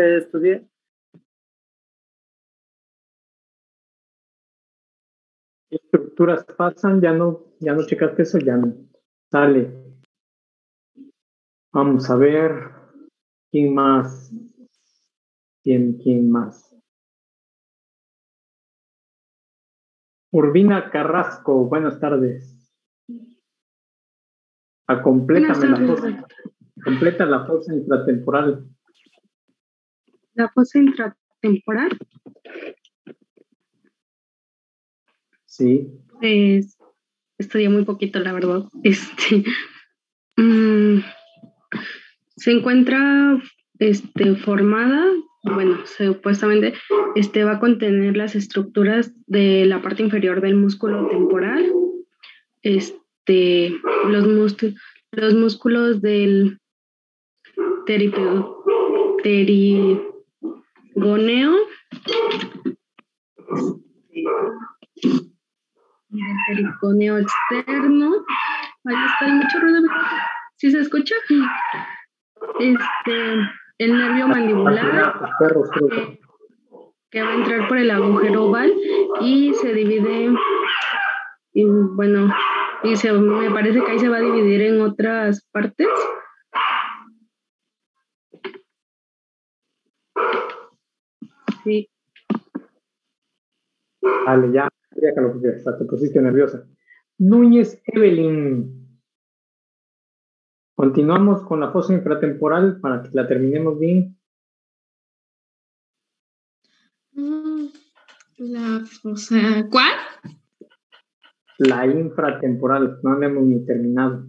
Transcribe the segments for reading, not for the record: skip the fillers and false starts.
estudié. Estructuras pasan, ya no checaste eso, ya no. Sale. Vamos a ver. ¿Quién más? ¿Quién más? Urbina Carrasco, buenas tardes. Complétame la fosa. Completa la fosa intratemporal. ¿La fosa intratemporal? Sí. Pues estudié muy poquito, la verdad. Se encuentra formada, bueno, supuestamente va a contener las estructuras de la parte inferior del músculo temporal, los músculos del pterigoneo, el perigoneo externo. Ahí está, hay mucho ruido. ¿Sí se escucha? El nervio mandibular, que va a entrar por el agujero oval y se divide, me parece que ahí se va a dividir en otras partes. Sí. Vale, ya que lo que te pusiste nerviosa. Núñez Evelyn. Continuamos con la fosa infratemporal para que la terminemos bien. La fosa, ¿cuál? La infratemporal, no la hemos ni terminado.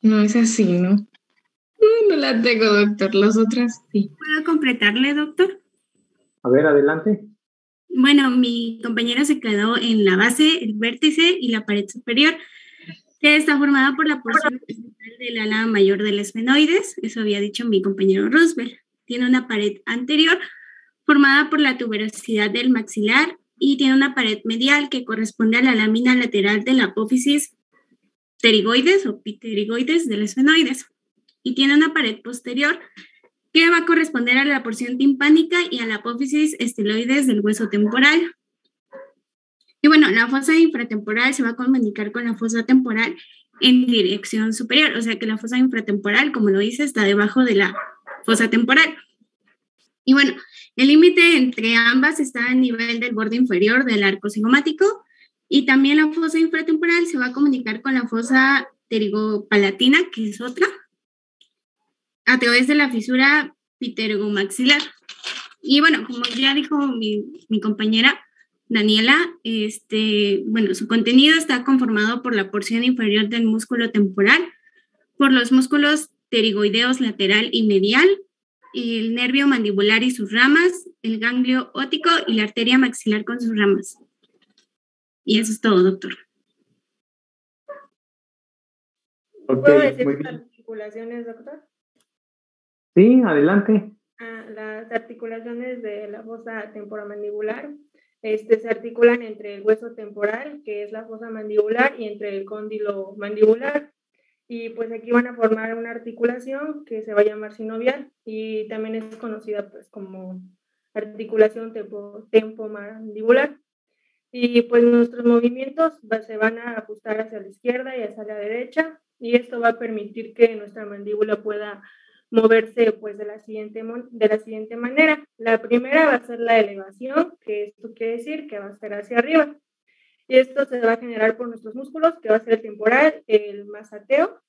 No es así, ¿no? No la tengo, doctor. Las otras sí. ¿Puedo completarle, doctor? A ver, adelante. Bueno, mi compañero se quedó en la base, el vértice y la pared superior, que está formada por la porción principal del ala mayor del esfenoides. Eso había dicho mi compañero Roosevelt. Tiene una pared anterior formada por la tuberosidad del maxilar y tiene una pared medial que corresponde a la lámina lateral de la apófisis pterigoides o pterigoides del esfenoides. Y tiene una pared posterior que va a corresponder a la porción timpánica y a la apófisis esteloides del hueso temporal. Y bueno, la fosa infratemporal se va a comunicar con la fosa temporal en dirección superior, o sea que la fosa infratemporal, como lo dice, está debajo de la fosa temporal. Y bueno, el límite entre ambas está a nivel del borde inferior del arco cigomático, y también la fosa infratemporal se va a comunicar con la fosa pterigopalatina, que es otra, a través de la fisura pterygomaxilar. Y bueno, como ya dijo mi compañera Daniela, su contenido está conformado por la porción inferior del músculo temporal, por los músculos pterigoideos lateral y medial, el nervio mandibular y sus ramas, el ganglio óptico y la arteria maxilar con sus ramas. Y eso es todo, doctor. ¿Puedo decir las articulaciones, doctor? Sí, adelante. Las articulaciones de la fosa temporomandibular se articulan entre el hueso temporal, que es la fosa mandibular, y entre el cóndilo mandibular. Y pues aquí van a formar una articulación que se va a llamar sinovial y también es conocida pues como articulación tempomandibular. Y pues nuestros movimientos se van a ajustar hacia la izquierda y hacia la derecha, y esto va a permitir que nuestra mandíbula pueda moverse pues de la siguiente manera. La primera va a ser la elevación, que esto quiere decir que va a ser hacia arriba. Y esto se va a generar por nuestros músculos, que va a ser el temporal, el masateo,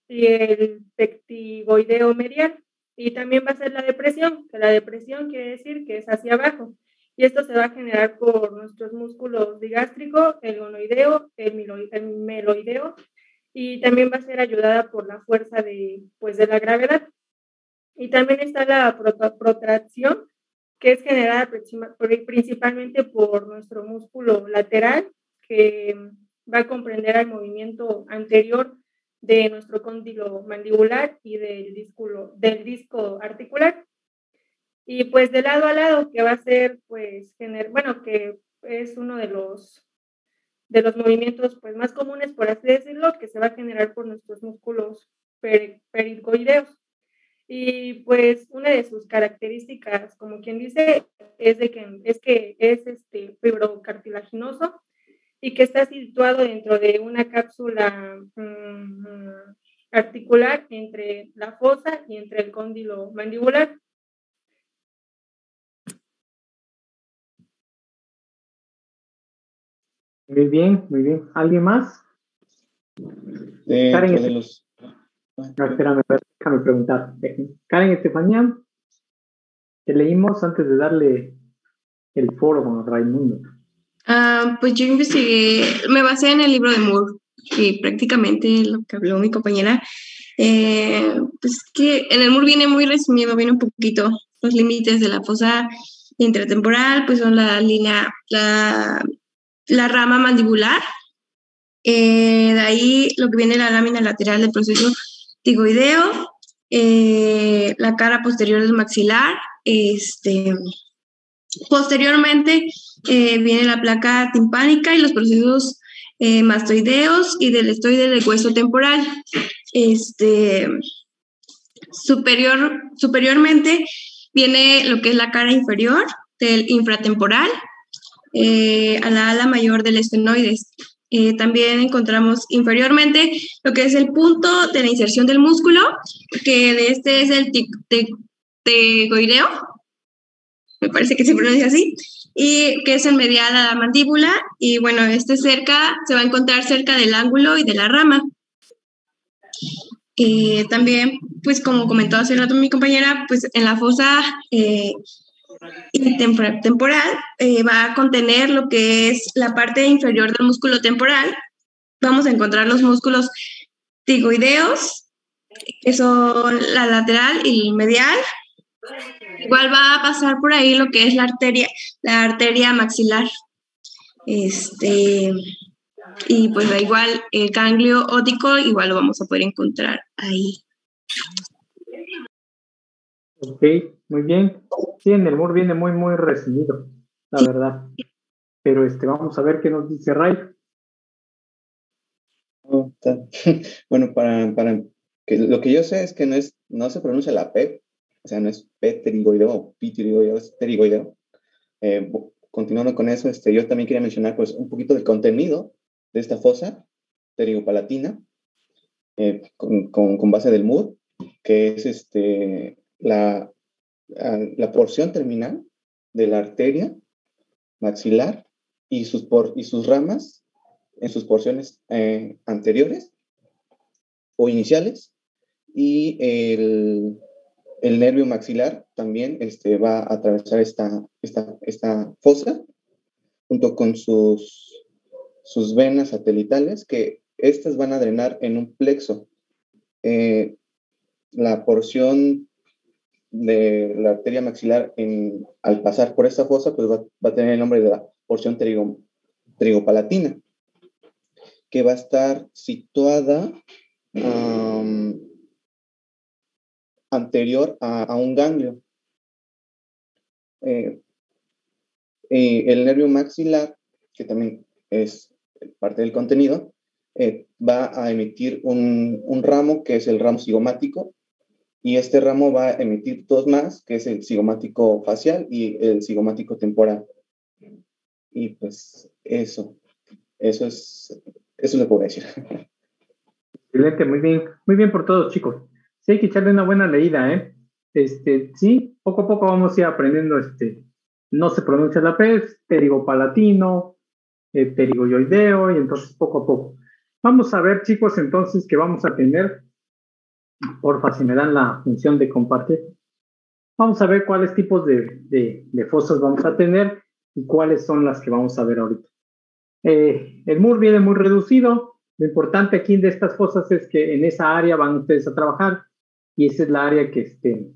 y el pectigoideo medial. Y también va a ser la depresión, que la depresión quiere decir que es hacia abajo. Y esto se va a generar por nuestros músculos digástrico, el gonoideo, el meloideo, y también va a ser ayudada por la fuerza de la gravedad. Y también está la protracción, que es generada principalmente por nuestro músculo lateral, que va a comprender el movimiento anterior de nuestro cóndilo mandibular y del disco articular. Y pues de lado a lado, que va a ser, que es uno de los movimientos pues más comunes, por así decirlo, que se va a generar por nuestros músculos perigoideos. Y pues una de sus características, como quien dice, es que es fibrocartilaginoso y que está situado dentro de una cápsula articular entre la fosa y entre el cóndilo mandibular. Muy bien, muy bien. ¿Alguien más? Karen, de los... No, espérame, déjame preguntar. Karen Estefanía, te leímos antes de darle el foro con Raimundo. Pues yo investigué, me basé en el libro de Moore, que prácticamente lo que habló mi compañera, pues que en el Moore viene muy resumido, viene un poquito los límites de la fosa intratemporal, pues son la rama mandibular, de ahí lo que viene la lámina lateral del proceso tigoideo, la cara posterior del maxilar, posteriormente viene la placa timpánica y los procesos mastoideos y del estoide del hueso temporal. Superiormente viene lo que es la cara inferior del infratemporal a la ala mayor del esfenoides. También encontramos inferiormente lo que es el punto de la inserción del músculo, que de este es el tegoideo, me parece que se pronuncia así, y que es el medial a la mandíbula, y bueno, se va a encontrar cerca del ángulo y de la rama. También, pues como comentó hace rato mi compañera, pues en la fosa temporal va a contener lo que es la parte inferior del músculo temporal. Vamos a encontrar los músculos tigoideos, que son la lateral y el medial. Igual va a pasar por ahí lo que es la arteria maxilar. Y pues da igual el ganglio óptico, igual lo vamos a poder encontrar ahí. Ok, muy bien. Sí, en el Moore viene muy, muy resumido, la verdad. Pero vamos a ver qué nos dice Ray. Bueno, para que lo que yo sé es que no se pronuncia la P, o sea, no es pterigoideo o pterigoideo, es pterigoideo. Continuando con eso, yo también quería mencionar pues un poquito del contenido de esta fosa pterigopalatina con base del Moore, que es la porción terminal de la arteria maxilar y sus ramas en sus porciones anteriores o iniciales, y el nervio maxilar también va a atravesar esta fosa junto con sus venas satelitales, que estas van a drenar en un plexo. La porción de la arteria maxilar al pasar por esta fosa pues va a tener el nombre de la porción pterigopalatina, que va a estar situada anterior a un ganglio. El nervio maxilar, que también es parte del contenido, va a emitir un ramo que es el ramo cigomático, y este ramo va a emitir dos más, que es el cigomático facial y el cigomático temporal. Y pues eso es lo que puedo decir. Excelente, muy bien por todos, chicos. Sí, hay que echarle una buena leída, ¿eh? Sí, poco a poco vamos a ir aprendiendo, no se pronuncia la P, es pterigopalatino, pterigoideo, y entonces poco a poco. Vamos a ver, chicos, entonces, que vamos a tener, porfa, si me dan la función de compartir, vamos a ver cuáles tipos de fosas vamos a tener y cuáles son las que vamos a ver ahorita. El Moore viene muy reducido. Lo importante aquí de estas fosas es que en esa área van ustedes a trabajar, y esa es la área que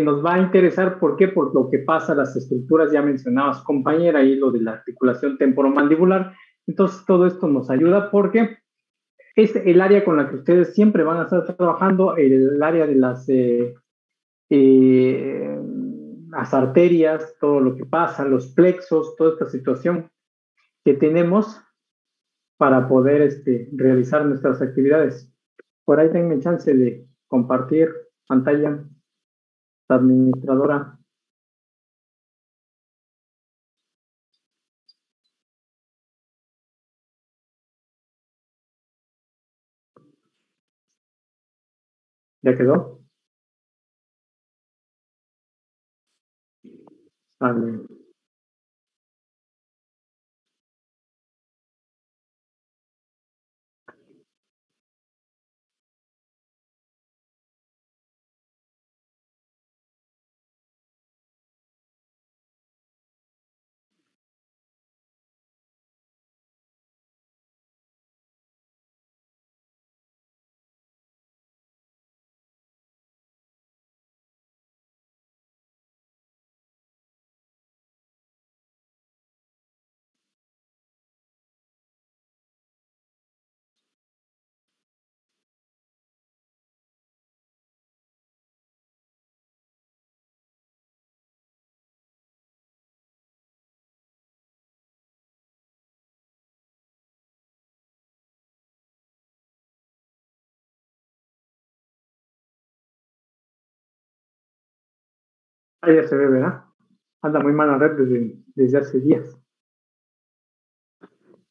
nos va a interesar. ¿Por qué? Por lo que pasa, las estructuras ya mencionadas, compañera, y lo de la articulación temporomandibular. Entonces, todo esto nos ayuda porque es el área con la que ustedes siempre van a estar trabajando, el área de las arterias, todo lo que pasa, los plexos, toda esta situación que tenemos para poder realizar nuestras actividades. Por ahí tengo chance de compartir pantalla, la administradora. ¿Ya quedó? Vale. Ahí ya se ve, ¿verdad? Anda muy mal la red desde hace días.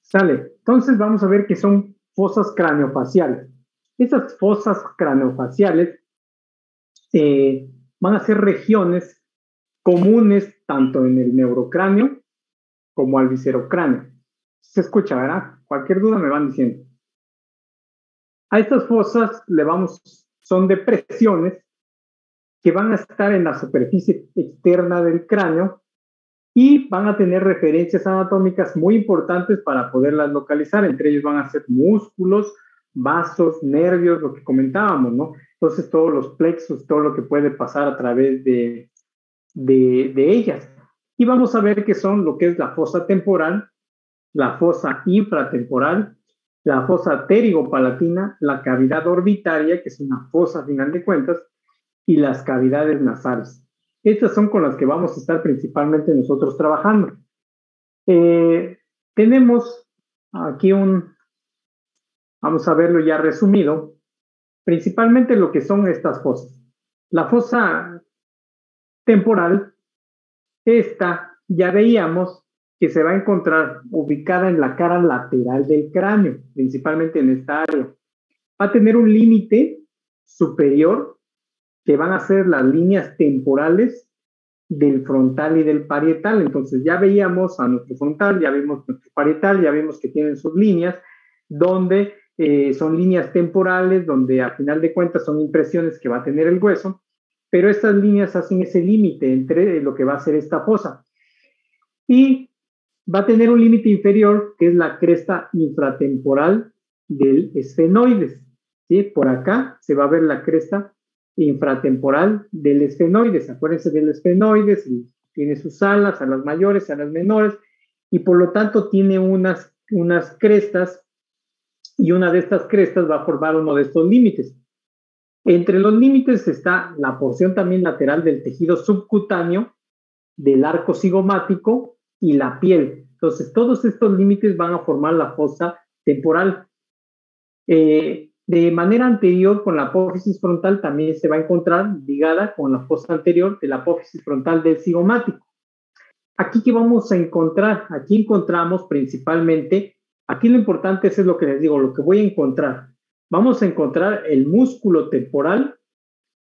Sale. Entonces vamos a ver que son fosas craneofaciales. Esas fosas craneofaciales van a ser regiones comunes tanto en el neurocráneo como al viscerocráneo. Se escucha, ¿verdad? Cualquier duda me van diciendo. A estas fosas son depresiones que van a estar en la superficie externa del cráneo y van a tener referencias anatómicas muy importantes para poderlas localizar. Entre ellos van a ser músculos, vasos, nervios, lo que comentábamos, ¿no? Entonces todos los plexos, todo lo que puede pasar a través de ellas. Y vamos a ver qué son lo que es la fosa temporal, la fosa infratemporal, la fosa pterigopalatina, la cavidad orbitaria, que es una fosa a final de cuentas, y las cavidades nasales. Estas son con las que vamos a estar principalmente nosotros trabajando. Tenemos aquí vamos a verlo ya resumido, principalmente lo que son estas fosas. La fosa temporal, esta ya veíamos que se va a encontrar ubicada en la cara lateral del cráneo, principalmente en esta área. Va a tener un límite superior que van a ser las líneas temporales del frontal y del parietal. Entonces ya veíamos a nuestro frontal, ya vimos nuestro parietal, ya vimos que tienen sus líneas, donde son líneas temporales, donde a final de cuentas son impresiones que va a tener el hueso, pero estas líneas hacen ese límite entre lo que va a ser esta fosa. Y va a tener un límite inferior, que es la cresta infratemporal del esfenoides. ¿Sí? Por acá se va a ver la cresta infratemporal del esfenoides. Acuérdense del esfenoides, tiene sus alas mayores, alas menores, y por lo tanto tiene unas crestas, y una de estas crestas va a formar uno de estos límites. Entre los límites está la porción también lateral del tejido subcutáneo, del arco cigomático y la piel. Entonces, todos estos límites van a formar la fosa temporal. De manera anterior, con la apófisis frontal también se va a encontrar ligada con la fosa anterior de la apófisis frontal del cigomático. Aquí, ¿qué vamos a encontrar? Aquí encontramos principalmente, aquí lo importante es lo que les digo, lo que voy a encontrar. Vamos a encontrar el músculo temporal,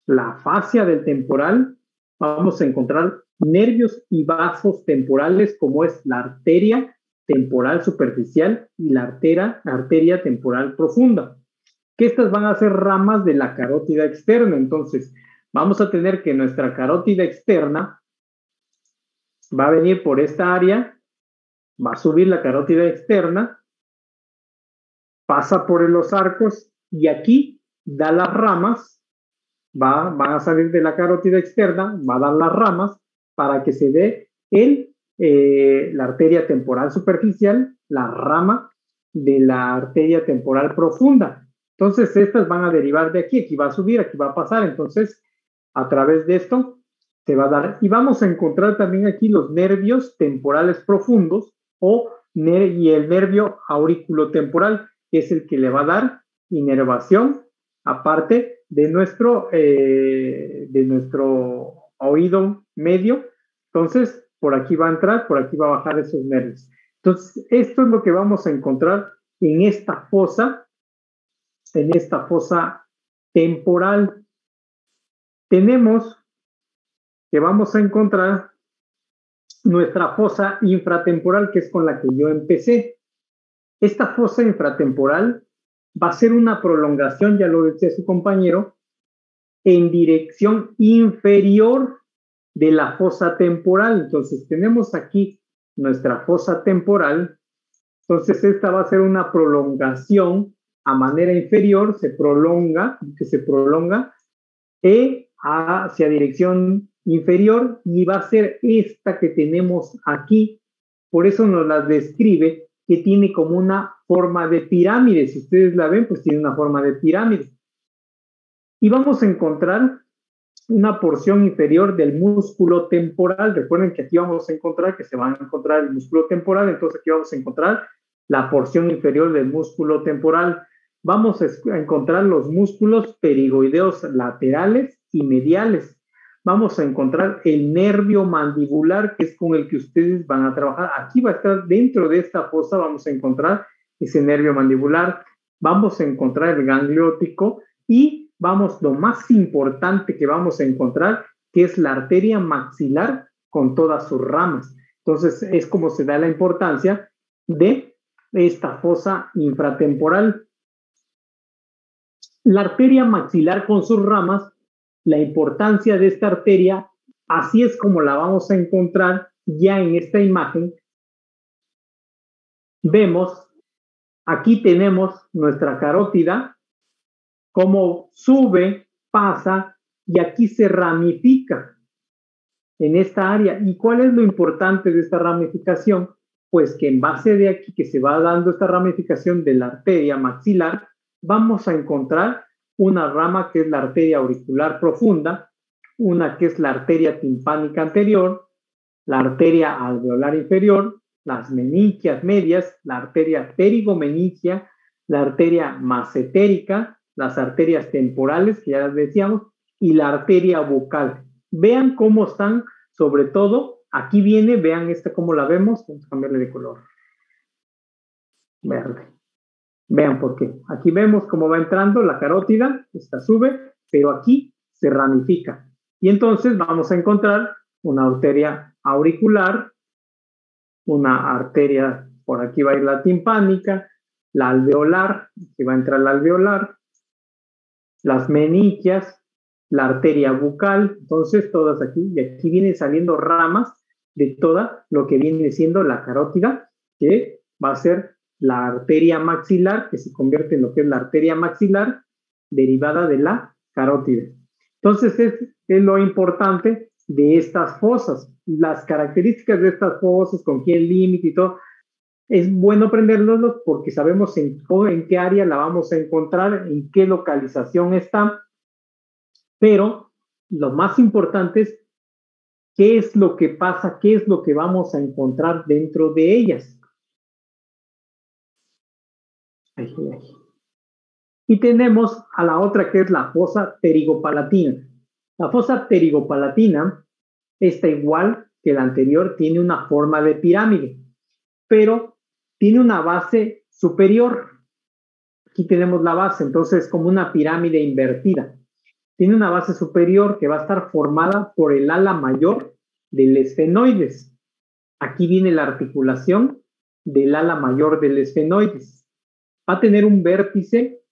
la fascia del temporal, vamos a encontrar nervios y vasos temporales como es la arteria temporal superficial y la arteria temporal profunda, que estas van a ser ramas de la carótida externa. Entonces, vamos a tener que nuestra carótida externa va a venir por esta área, va a subir la carótida externa, pasa por los arcos y aquí da las ramas, van a salir de la carótida externa, va a dar las ramas para que se dé la arteria temporal superficial, la rama de la arteria temporal profunda. Entonces, estas van a derivar de aquí va a subir, aquí va a pasar. Entonces, a través de esto se va a dar. Y vamos a encontrar también aquí los nervios temporales profundos o y el nervio auriculotemporal, que es el que le va a dar inervación, aparte de nuestro oído medio. Entonces, por aquí va a entrar, por aquí va a bajar esos nervios. Entonces, esto es lo que vamos a encontrar en esta fosa temporal. Tenemos que vamos a encontrar nuestra fosa infratemporal, que es con la que yo empecé. Esta fosa infratemporal va a ser una prolongación, ya lo decía su compañero, en dirección inferior de la fosa temporal. Entonces, tenemos aquí nuestra fosa temporal. Entonces, esta va a ser una prolongación a manera inferior, se prolonga hacia dirección inferior, y va a ser esta que tenemos aquí. Por eso nos la describe, que tiene como una forma de pirámide. Si ustedes la ven, pues tiene una forma de pirámide. Y vamos a encontrar una porción inferior del músculo temporal. Recuerden que aquí vamos a encontrar, que se va a encontrar el músculo temporal, entonces aquí vamos a encontrar la porción inferior del músculo temporal. Vamos a encontrar los músculos pterigoideos laterales y mediales. Vamos a encontrar el nervio mandibular, que es con el que ustedes van a trabajar. Aquí va a estar dentro de esta fosa, vamos a encontrar ese nervio mandibular. Vamos a encontrar el ganglio óptico y lo más importante que vamos a encontrar, que es la arteria maxilar con todas sus ramas. Entonces, es como se da la importancia de esta fosa infratemporal. La arteria maxilar con sus ramas, la importancia de esta arteria, así es como la vamos a encontrar ya en esta imagen. Vemos, aquí tenemos nuestra carótida, cómo sube, pasa, y aquí se ramifica en esta área. ¿Y cuál es lo importante de esta ramificación? Pues que en base de aquí, que se va dando esta ramificación de la arteria maxilar, vamos a encontrar una rama que es la arteria auricular profunda, una que es la arteria timpánica anterior, la arteria alveolar inferior, las meningias medias, la arteria pterigomeningia, la arteria macetérica, las arterias temporales, que ya las decíamos, y la arteria bucal. Vean cómo están, sobre todo, aquí viene, vean esta cómo la vemos, vamos a cambiarle de color. Verde. Vean por qué. Aquí vemos cómo va entrando la carótida, esta sube, pero aquí se ramifica. Y entonces vamos a encontrar una arteria auricular, una arteria, por aquí va a ir la timpánica, la alveolar, aquí va a entrar la alveolar, las meningias, la arteria bucal, entonces todas aquí, y aquí vienen saliendo ramas de toda lo que viene siendo la carótida, que va a ser la arteria maxilar, que se convierte en lo que es la arteria maxilar, derivada de la carótida. Entonces, es lo importante de estas fosas, las características de estas fosas, con qué límite y todo. Es bueno aprenderlos porque sabemos en qué área la vamos a encontrar, en qué localización está, pero lo más importante es qué es lo que pasa, qué es lo que vamos a encontrar dentro de ellas. Y tenemos a la otra, que es la fosa pterigopalatina. La fosa pterigopalatina, está igual que la anterior, tiene una forma de pirámide, pero tiene una base superior. Aquí tenemos la base, entonces como una pirámide invertida. Tiene una base superior que va a estar formada por el ala mayor del esfenoides. Aquí viene la articulación del ala mayor del esfenoides. Va a tener un vértice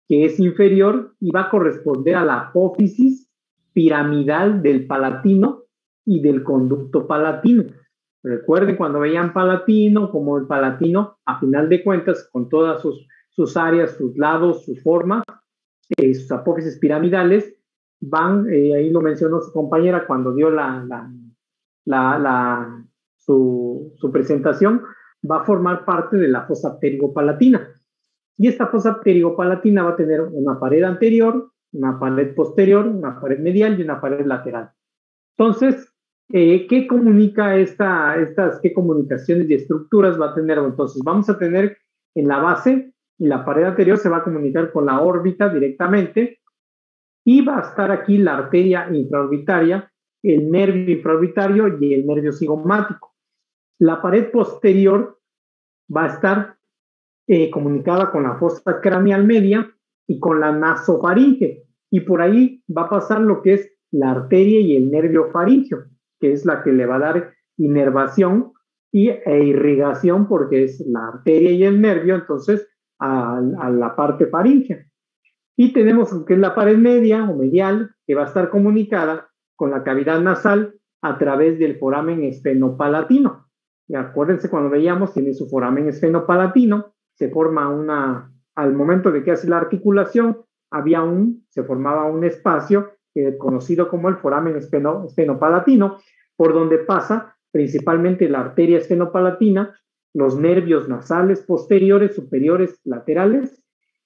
que es inferior y va a corresponder a la apófisis piramidal del palatino y del conducto palatino. Recuerden cuando veían palatino, como el palatino, a final de cuentas, con todas sus áreas, sus lados, sus formas, sus apófisis piramidales, van, ahí lo mencionó su compañera cuando dio su presentación, va a formar parte de la fosa pterigopalatina. Y esta fosa pterigopalatina va a tener una pared anterior, una pared posterior, una pared medial y una pared lateral. Entonces, ¿Qué comunica qué comunicaciones y estructuras va a tener? Entonces, vamos a tener en la base y la pared anterior se va a comunicar con la órbita directamente y va a estar aquí la arteria infraorbitaria, el nervio infraorbitario y el nervio cigomático. La pared posterior va a estar comunicada con la fosa craneal media y con la nasofaringe. Y por ahí va a pasar lo que es la arteria y el nervio faríngeo, que es la que le va a dar inervación e irrigación, porque es la arteria y el nervio, entonces, a la parte faríngea. Y tenemos lo que es la pared media o medial, que va a estar comunicada con la cavidad nasal a través del foramen esfenopalatino. Y acuérdense cuando veíamos, tiene su foramen esfenopalatino, se forma al momento de que hace la articulación, se formaba un espacio conocido como el foramen esfenopalatino, por donde pasa principalmente la arteria esfenopalatina, los nervios nasales posteriores, superiores, laterales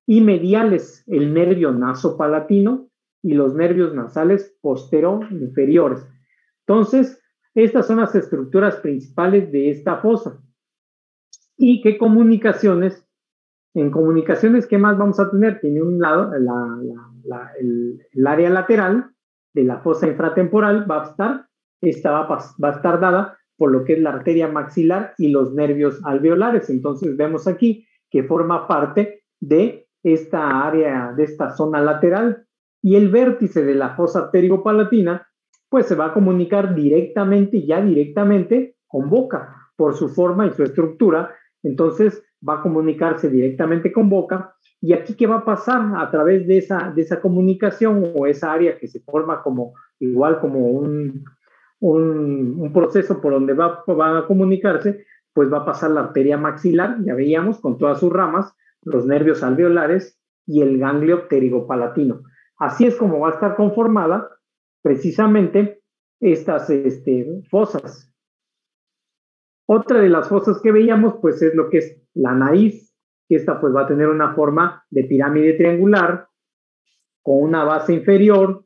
y mediales, el nervio nasopalatino y los nervios nasales inferiores. Entonces, estas son las estructuras principales de esta fosa. ¿Y qué comunicaciones? En comunicaciones, ¿qué más vamos a tener? Tiene un lado, el área lateral de la fosa infratemporal va a estar dada por lo que es la arteria maxilar y los nervios alveolares. Entonces vemos aquí que forma parte de esta área, de esta zona lateral. Y el vértice de la fosa pterigopalatina, pues se va a comunicar directamente con boca, por su forma y su estructura. Entonces va a comunicarse directamente con boca. Y aquí, ¿qué va a pasar a través de esa comunicación o esa área que se forma como un proceso por donde va a comunicarse? Pues va a pasar la arteria maxilar, ya veíamos, con todas sus ramas, los nervios alveolares y el ganglio pterigopalatino. Así es como va a estar conformada precisamente estas fosas. Otra de las fosas que veíamos, pues es lo que es la nariz, que esta pues va a tener una forma de pirámide triangular, con una base inferior,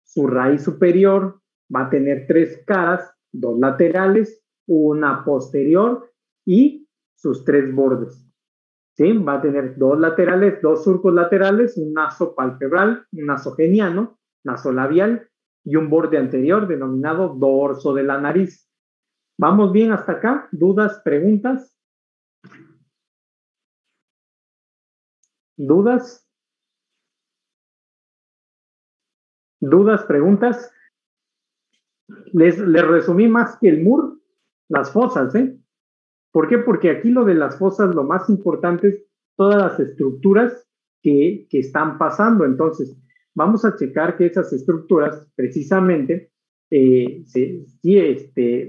su raíz superior, va a tener 3 caras, 2 laterales, una posterior y sus 3 bordes. ¿Sí? Va a tener 2 laterales, 2 surcos laterales, un naso palpebral, un nasogeniano, nasolabial y un borde anterior denominado dorso de la nariz. ¿Vamos bien hasta acá? ¿Dudas, preguntas? ¿Dudas? ¿Dudas, preguntas? Les resumí más que el MUR, las fosas, ¿eh? ¿Por qué? Porque aquí lo de las fosas, lo más importante es todas las estructuras que están pasando. Entonces, vamos a checar que esas estructuras, precisamente,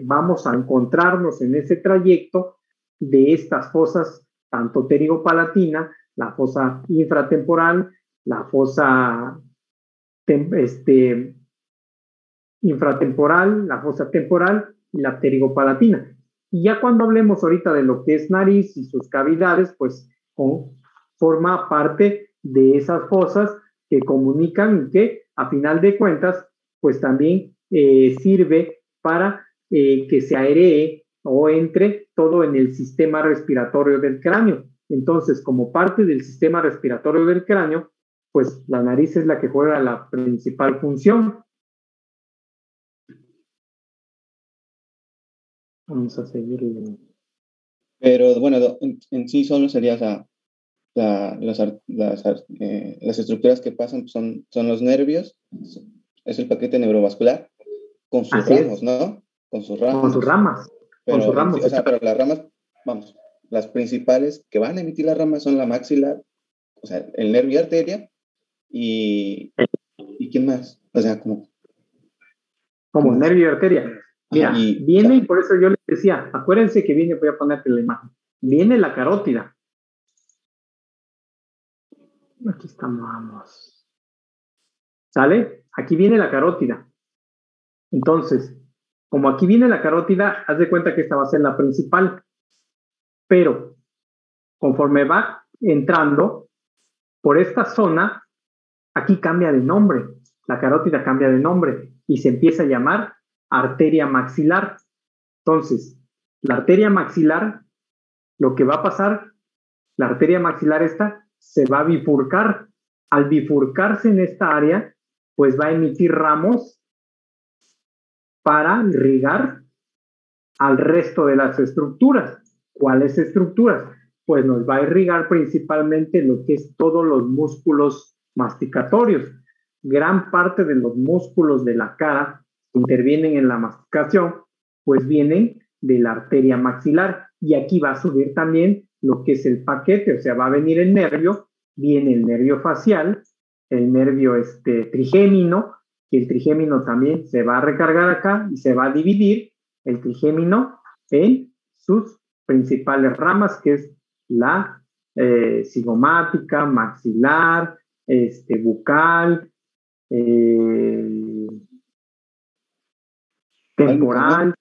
vamos a encontrarnos en ese trayecto de estas fosas, tanto pterigopalatina, la fosa infratemporal, la fosa infratemporal, la fosa temporal y la pterigopalatina. Y ya cuando hablemos ahorita de lo que es nariz y sus cavidades, pues forma parte de esas fosas que comunican y que a final de cuentas, pues también sirve para que se airee o entre todo en el sistema respiratorio del cráneo. Entonces, como parte del sistema respiratorio del cráneo, pues la nariz es la que juega la principal función. Vamos a seguir. Pero bueno, en sí solo sería las estructuras que pasan son los nervios, es el paquete neurovascular con sus ramos, ¿no? Con sus ramas. Con sus ramas. Pero, con sus ramas. O sea, pero las ramas, vamos, las principales que van a emitir las ramas son la maxilar, o sea, el nervio arteria y ¿quién más? O sea, como nervio y arteria. Mira, viene, por eso yo les decía, acuérdense que viene, voy a ponerte la imagen, viene la carótida. Aquí estamos. ¿Sale? Aquí viene la carótida. Entonces, como aquí viene la carótida, haz de cuenta que esta va a ser la principal. Pero, conforme va entrando por esta zona, aquí cambia de nombre. La carótida cambia de nombre y se empieza a llamar arteria maxilar. Entonces, la arteria maxilar, lo que va a pasar, la arteria maxilar esta se va a bifurcar. Al bifurcarse en esta área, pues va a emitir ramos para irrigar al resto de las estructuras. ¿Cuáles estructuras? Pues nos va a irrigar principalmente lo que es todos los músculos masticatorios. Gran parte de los músculos de la cara que intervienen en la masticación, pues vienen de la arteria maxilar. Y aquí va a subir también lo que es el paquete, o sea, va a venir el nervio, viene el nervio facial, el nervio trigémino, y el trigémino también se va a recargar acá y se va a dividir el trigémino en sus principales ramas, que es la cigomática, maxilar, bucal, temporal.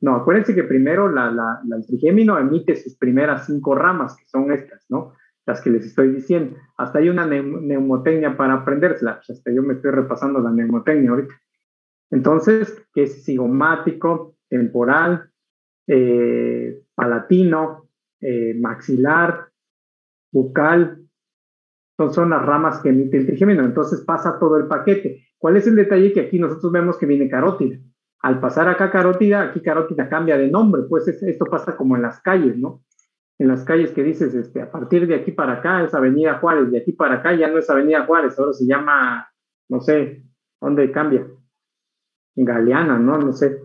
No, acuérdense que primero el trigémino emite sus primeras 5 ramas, que son estas, ¿no? Las que les estoy diciendo. Hasta hay una neumotecnia para aprendérsela, pues hasta yo me estoy repasando la neumotecnia ahorita. Entonces, que es cigomático, temporal, palatino, maxilar, bucal, son las ramas que emite el trigémino. Entonces pasa todo el paquete. ¿Cuál es el detalle? Que aquí nosotros vemos que viene carótida. Al pasar acá carótida, aquí carótida cambia de nombre, pues esto pasa como en las calles, ¿no? En las calles que dices, a partir de aquí para acá es Avenida Juárez, de aquí para acá ya no es Avenida Juárez, ahora se llama, no sé, ¿dónde cambia? Galeana, ¿no? No sé,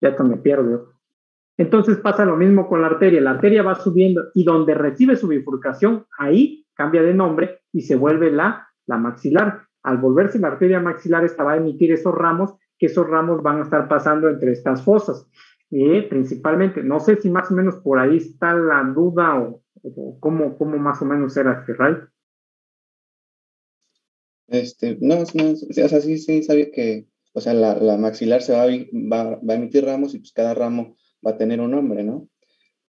ya me pierdo. Entonces pasa lo mismo con la arteria va subiendo y donde recibe su bifurcación, ahí cambia de nombre y se vuelve la maxilar. Al volverse la arteria maxilar, esta va a emitir esos ramos, que esos ramos van a estar pasando entre estas fosas. Principalmente, no sé si más o menos por ahí está la duda o cómo más o menos era Ray. No, o sea, sí sabía que, o sea, la maxilar se va a emitir ramos y pues cada ramo va a tener un nombre, ¿no?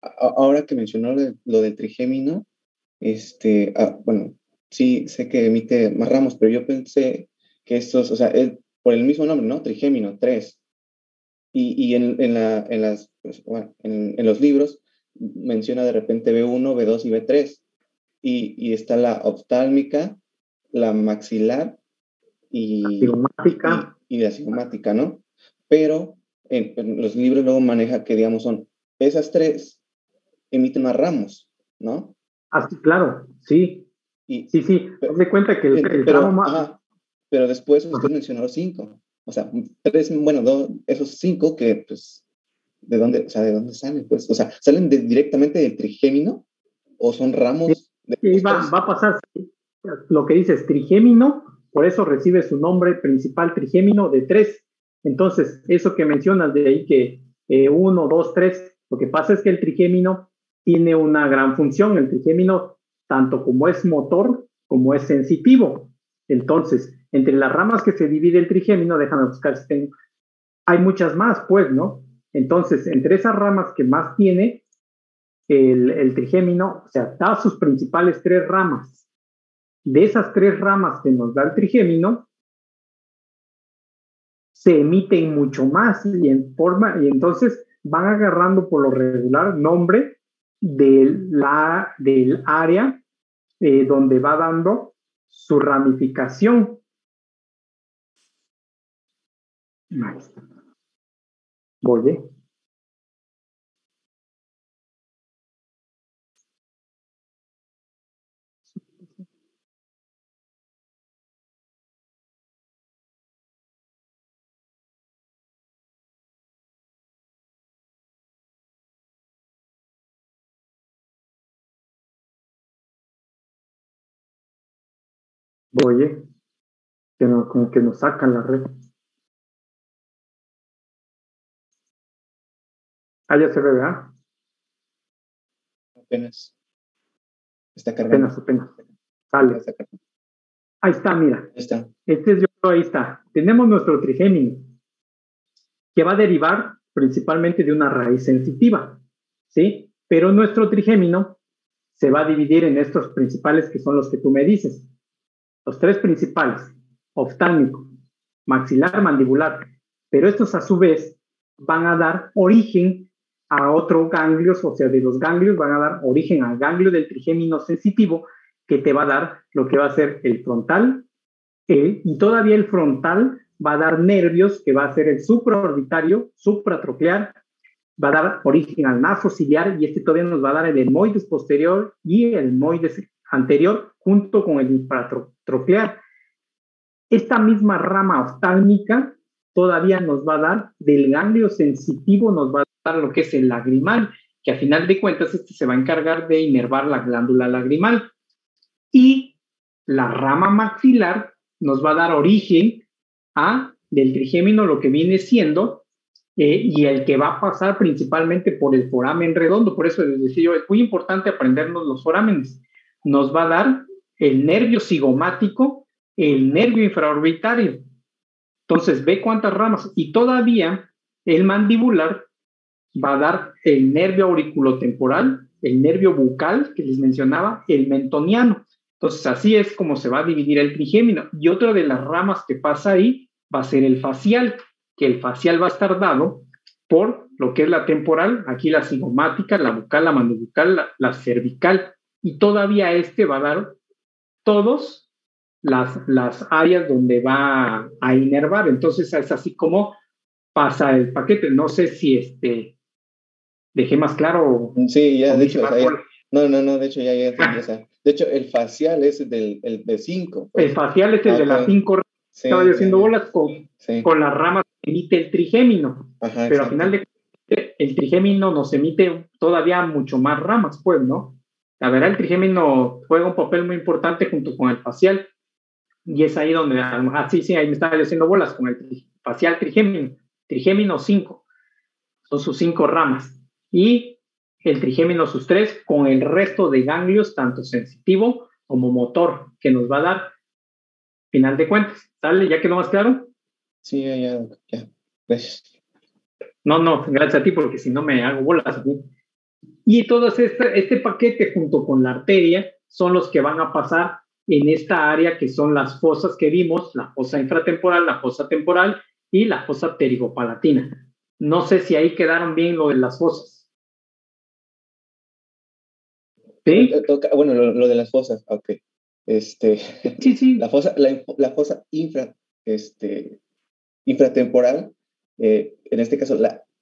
Ahora que mencionó lo del trigémino, bueno, sí sé que emite más ramos, pero yo pensé que estos, o sea, por el mismo nombre, ¿no? Trigémino, 3. Y en los libros menciona de repente B1, B2 y B3. Y está la oftálmica, la maxilar y la cigomática, ¿no? Pero en los libros luego maneja que, digamos, son esas 3 emiten más ramos, ¿no? Ah, sí, claro, sí. Sí. Haz de cuenta que el ramo más... Ajá, pero después usted mencionó 5. O sea, 3, bueno, esos 5 que, pues, ¿de dónde salen? Pues, o sea, ¿salen directamente del trigémino o son ramos? Sí, va a pasar lo que dices, trigémino, por eso recibe su nombre principal, trigémino de 3. Entonces, eso que mencionas de ahí que 1, 2, 3, lo que pasa es que el trigémino tiene una gran función. El trigémino, tanto como es motor, como es sensitivo. Entonces, entre las ramas que se divide el trigémino, déjame buscar si tengo, hay muchas más, pues, ¿no? Entonces, entre esas ramas que más tiene el trigémino, o sea, da sus principales 3 ramas. De esas 3 ramas que nos da el trigémino, se emiten mucho más y entonces van agarrando por lo regular nombre del área donde va dando su ramificación. Voy. Oye, como que nos sacan la red. Ah, ya se ve, ¿verdad? Apenas. Está cargando. Apenas. Sale. Ahí está, mira. Ahí está. Ahí está. Tenemos nuestro trigémino, que va a derivar principalmente de una raíz sensitiva, ¿sí? Pero nuestro trigémino se va a dividir en estos principales que son los que tú me dices. Los 3 principales, oftálmico, maxilar, mandibular. pero estos a su vez van a dar origen a otros ganglios, o sea, de los ganglios van a dar origen al ganglio del trigémino sensitivo, que te va a dar lo que va a ser el frontal, y todavía el frontal va a dar nervios, que va a ser el supraorbitario, supratroclear, va a dar origen al naso ciliar, y todavía nos va a dar el etmoides posterior y el etmoides anterior, junto con el infratroclear. Esta misma rama oftálmica todavía nos va a dar del ganglio sensitivo, nos va a dar lo que es el lagrimal, que a final de cuentas se va a encargar de inervar la glándula lagrimal. Y la rama maxilar nos va a dar origen a del trigémino, lo que viene siendo, y el que va a pasar principalmente por el foramen redondo. Por eso les decía yo, es muy importante aprendernos los forámenes. Nos va a dar el nervio cigomático, el nervio infraorbitario. Entonces, ve cuántas ramas. Y todavía el mandibular va a dar el nervio auriculotemporal, el nervio bucal que les mencionaba, el mentoniano. Entonces, así es como se va a dividir el trigémino. Y otra de las ramas que pasa ahí va a ser el facial, que el facial va a estar dado por lo que es la temporal, aquí la cigomática, la bucal, la mandibucal, la cervical. Y todavía va a dar todas las áreas donde va a inervar. Entonces, es así como pasa el paquete. No sé si dejé más claro. Sí, ya, de hecho, o sea, no, de hecho, ya entendí, o sea, de hecho, el facial es el de 5. Pues. El facial es el de las 5 ramas. Sí, estaba yo haciendo bolas con las ramas que emite el trigémino. Ajá, pero al final de el trigémino nos emite todavía mucho más ramas, pues, ¿no? La verdad, el trigémino juega un papel muy importante junto con el facial. Y es ahí donde, sí, ahí me estaba haciendo bolas con el facial trigémino 5. Son sus 5 ramas. Y el trigémino sus 3 con el resto de ganglios, tanto sensitivo como motor, que nos va a dar, final de cuentas. ¿Sale? ¿Ya quedó más claro? Sí, ya. Gracias. No, gracias a ti, porque si no me hago bolas aquí. Y todo este paquete junto con la arteria son los que van a pasar en esta área, que son las fosas que vimos, la fosa infratemporal, la fosa temporal y la fosa pterigopalatina. No sé si ahí quedaron bien lo de las fosas. ¿Sí? Bueno, lo de las fosas, ok. Sí. La fosa infratemporal, en este caso,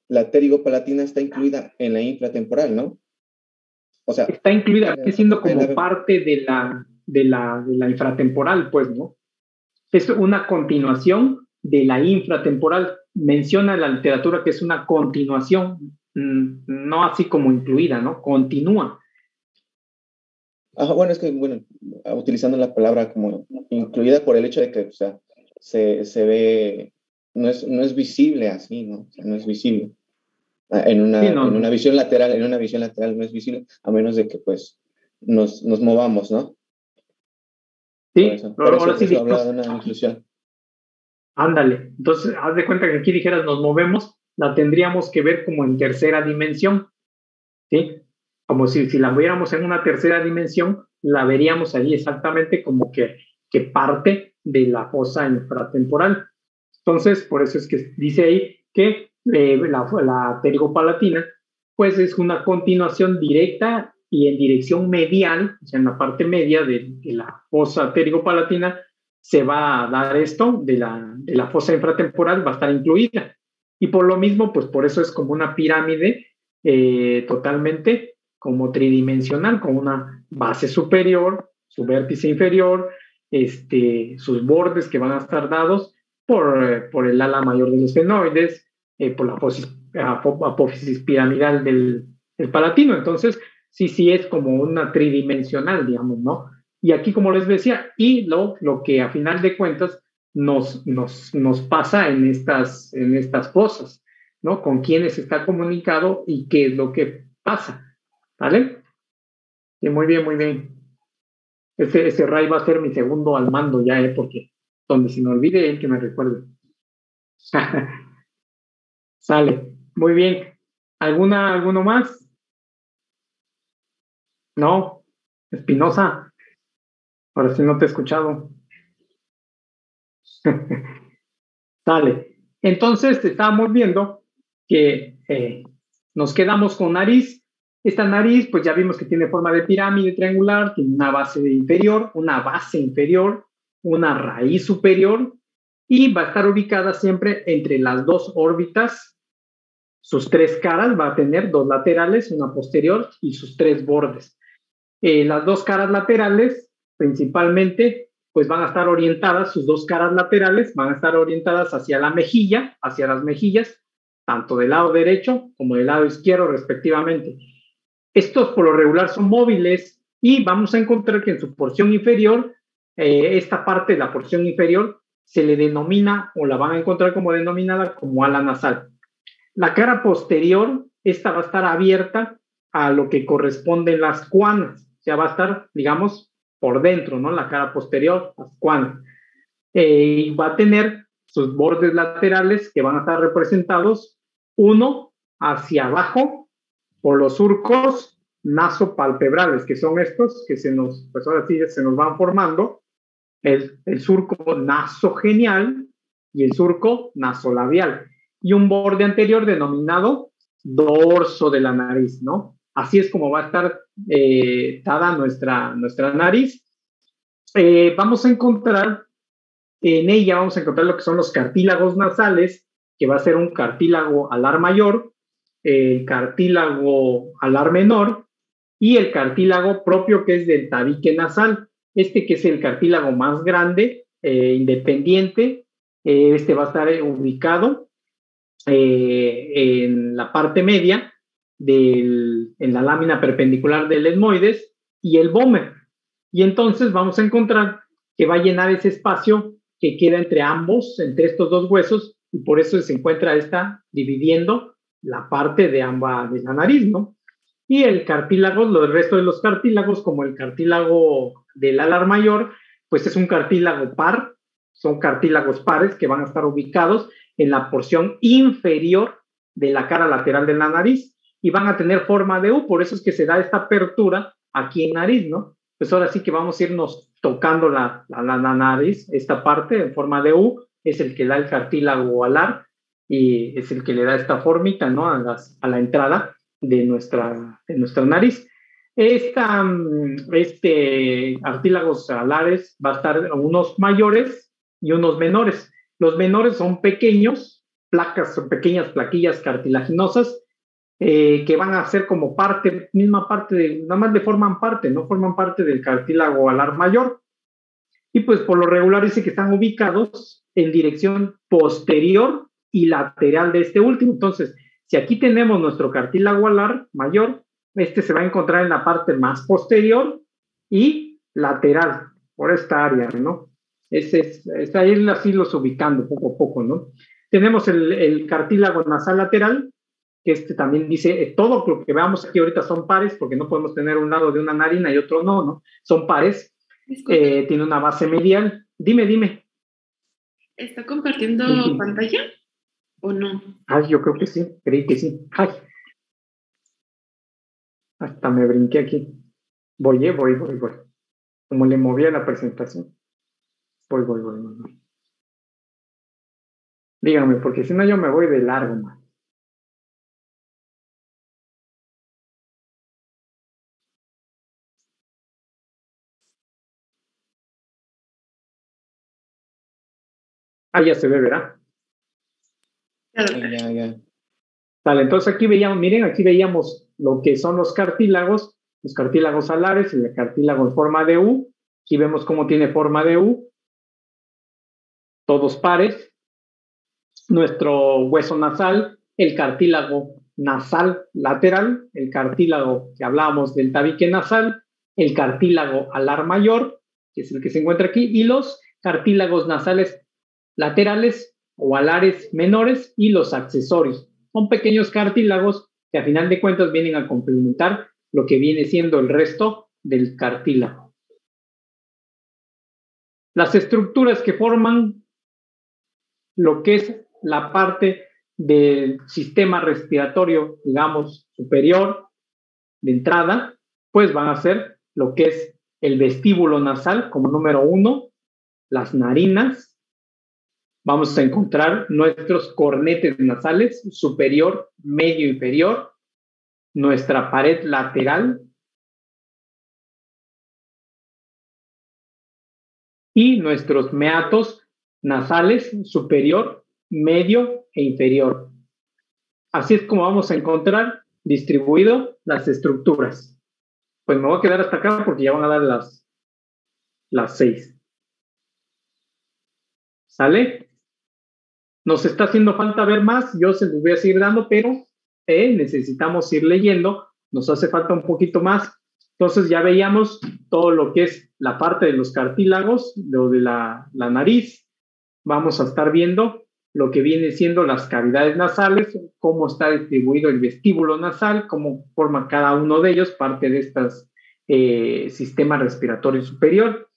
la pterigopalatina está incluida en la infratemporal, ¿no? O sea, está incluida, siendo como parte de la infratemporal, pues, ¿no? Es una continuación de la infratemporal. Menciona la literatura que es una continuación, no así como incluida, ¿no? Continúa. Bueno, es que, utilizando la palabra como incluida por el hecho de que, o sea, se ve, no es visible así, ¿no? O sea, no es visible. En una visión lateral no es visible, a menos de que, pues, nos movamos, ¿no? Sí, por eso hablaba de una inclusión. Ándale, entonces haz de cuenta que aquí dijeras nos movemos, la tendríamos que ver como en tercera dimensión, ¿sí? Como si la viéramos en una tercera dimensión, la veríamos ahí exactamente como que parte de la fosa infratemporal. Entonces, por eso es que dice ahí que la pterigopalatina pues es una continuación directa y en dirección medial, o sea, en la parte media de la fosa pterigopalatina se va a dar esto de la fosa infratemporal, va a estar incluida. Y por lo mismo, pues por eso es como una pirámide totalmente como tridimensional, con una base superior, su vértice inferior, sus bordes que van a estar dados por el ala mayor de los esfenoides, por la apófisis piramidal del palatino. Entonces, sí es como una tridimensional, digamos, ¿no? Y aquí, como les decía, y lo que a final de cuentas nos pasa en estas fosas, ¿no? Con quiénes está comunicado y qué es lo que pasa, ¿vale? Sí, muy bien. Ese Ray va a ser mi segundo al mando ya, porque donde se me olvide él que me recuerde. Sale, muy bien. ¿Alguno más? No, Espinosa. Ahora sí no te he escuchado. Sale. Entonces estábamos viendo que nos quedamos con nariz. Esta nariz, pues ya vimos que tiene forma de pirámide triangular, tiene una base inferior, una raíz superior, y va a estar ubicada siempre entre las dos órbitas. Sus tres caras va a tener dos laterales, una posterior y sus tres bordes. Las dos caras laterales, principalmente, pues van a estar orientadas, sus dos caras laterales van a estar orientadas hacia la mejilla, hacia las mejillas, tanto del lado derecho como del lado izquierdo, respectivamente. Estos por lo regular son móviles y vamos a encontrar que en su porción inferior, esta parte de la porción inferior se le denomina, o la van a encontrar como denominada, como ala nasal. La cara posterior, esta va a estar abierta a lo que corresponden las cuanas, o sea, va a estar, digamos, por dentro, ¿no? La cara posterior, las cuanas. Y va a tener sus bordes laterales que van a estar representados, uno hacia abajo por los surcos nasopalpebrales, que son estos que pues ahora sí se nos van formando, el surco nasogenial y el surco nasolabial, y un borde anterior denominado dorso de la nariz, ¿no? Así es como va a estar dada nuestra nariz. Vamos a encontrar lo que son los cartílagos nasales, que va a ser un cartílago alar mayor, el cartílago alar menor y el cartílago propio, que es del tabique nasal. Que es el cartílago más grande, independiente, este va a estar ubicado en la parte media, en la lámina perpendicular del etmoides y el vómer. Y entonces vamos a encontrar que va a llenar ese espacio que queda entre estos dos huesos, y por eso se encuentra dividiendo la parte de la nariz, ¿no? Y el resto de los cartílagos, como el cartílago del alar mayor, pues es un cartílago par, son cartílagos pares que van a estar ubicados en la porción inferior de la cara lateral de la nariz y van a tener forma de U, por eso es que se da esta apertura aquí en nariz, ¿no? Pues ahora sí que vamos a irnos tocando la nariz, esta parte en forma de U, es el que da el cartílago alar y es el que le da esta formita, ¿no? A la entrada de nuestra nariz. Cartílagos alares va a estar unos mayores y unos menores. Los menores son pequeñas plaquillas cartilaginosas que van a ser como nada más le forman parte, no forman parte del cartílago alar mayor. Y pues por lo regular dice que están ubicados en dirección posterior y lateral de este último. Entonces, si aquí tenemos nuestro cartílago alar mayor, se va a encontrar en la parte más posterior y lateral, por esta área, ¿no? Ahí así los ubicando poco a poco, ¿no? Tenemos el cartílago nasal lateral, que también dice, todo lo que veamos aquí ahorita son pares, porque no podemos tener un lado de una narina y otro no, ¿no? Son pares. Tiene una base medial. Dime. ¿Está compartiendo pantalla o no? Ay, yo creo que sí, creí que sí. Ay, hasta me brinqué aquí. Voy. Como le moví a la presentación. Voy. Dígame, porque si no yo me voy de largo, man. Ya se ve, ¿verdad? Ya. Vale, entonces aquí veíamos lo que son los cartílagos alares, el cartílago en forma de U. Aquí vemos cómo tiene forma de U, todos pares. Nuestro hueso nasal, el cartílago nasal lateral, el cartílago que hablábamos del tabique nasal, el cartílago alar mayor, que es el que se encuentra aquí, y los cartílagos nasales laterales o alares menores y los accesorios. Son pequeños cartílagos que a final de cuentas vienen a complementar lo que viene siendo el resto del cartílago. Las estructuras que forman lo que es la parte del sistema respiratorio, digamos, superior de entrada, pues van a ser lo que es el vestíbulo nasal como número 1, las narinas, vamos a encontrar nuestros cornetes nasales, superior, medio, inferior, nuestra pared lateral y nuestros meatos nasales, superior, medio e inferior. Así es como vamos a encontrar distribuido las estructuras. Pues me voy a quedar hasta acá porque ya van a dar las 6. ¿Sale? Nos está haciendo falta ver más, yo se los voy a seguir dando, pero necesitamos ir leyendo, nos hace falta un poquito más. Entonces ya veíamos todo lo que es la parte de los cartílagos, lo de la nariz. Vamos a estar viendo lo que viene siendo las cavidades nasales, cómo está distribuido el vestíbulo nasal, cómo forma cada uno de ellos parte de este sistema respiratorio superior,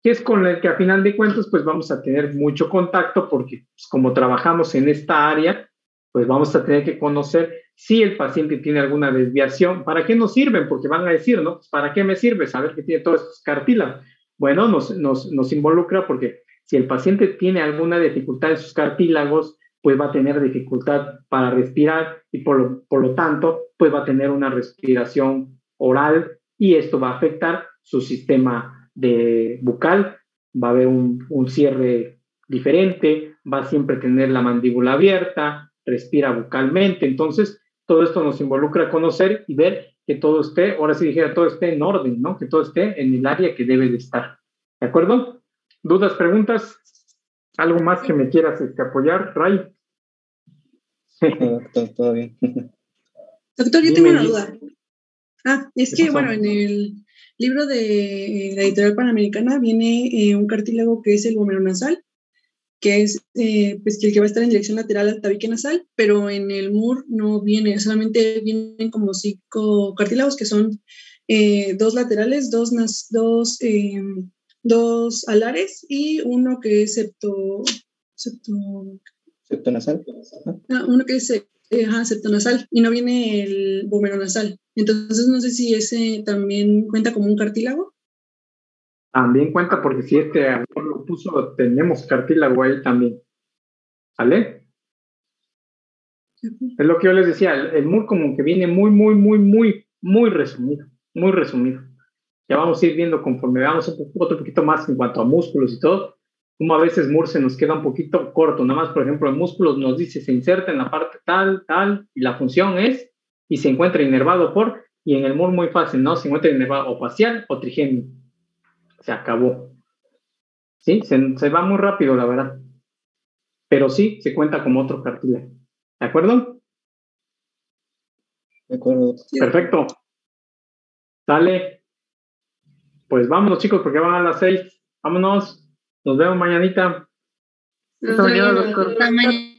que es con el que a final de cuentas pues vamos a tener mucho contacto porque pues, como trabajamos en esta área, pues vamos a tener que conocer si el paciente tiene alguna desviación. ¿Para qué nos sirven? Porque van a decir, ¿no? Pues, ¿para qué me sirve saber que tiene todos estos cartílagos? Bueno, nos involucra porque si el paciente tiene alguna dificultad en sus cartílagos, pues va a tener dificultad para respirar y por lo tanto, pues va a tener una respiración oral y esto va a afectar su sistema de bucal, va a haber un cierre diferente, va a siempre tener la mandíbula abierta, respira bucalmente. Entonces, todo esto nos involucra a conocer y ver que todo esté, ahora sí dijera, todo esté en orden, ¿no? Que todo esté en el área que debe de estar. ¿De acuerdo? ¿Dudas, preguntas? ¿Algo más que me quieras apoyar, Ray? Todo bien. Doctor, yo tengo una duda. Es que, pasó? bueno, en el libro de la editorial Panamericana viene un cartílago que es el vomeronasal, que es pues el que va a estar en dirección lateral al tabique nasal, pero en el MUR no viene, solamente vienen como 5 cartílagos que son 2 laterales, 2 alares y uno que es septonasal. Uno que es septonasal y no viene el vomeronasal. Entonces no sé si ese también cuenta como un cartílago. También cuenta porque si este autor lo puso, tenemos cartílago ahí también. ¿Sale? Es lo que yo les decía, el MUR como que viene muy resumido, muy resumido. Ya vamos a ir viendo conforme veamos otro poquito más en cuanto a músculos y todo, como a veces MUR se nos queda un poquito corto. Nada más, por ejemplo, en músculos nos dice se inserta en la parte tal, y la función es, y se encuentra inervado por, y en el MUR muy fácil, ¿no? Se encuentra inervado o facial o trigémino. Se acabó. Sí, se va muy rápido, la verdad. Pero sí, se cuenta como otro cartílago. ¿De acuerdo? De acuerdo. Perfecto. Sale. Pues vámonos, chicos, porque van a las 6. Vámonos. Nos vemos mañanita. Hasta mañana, doctor. Hasta mañana.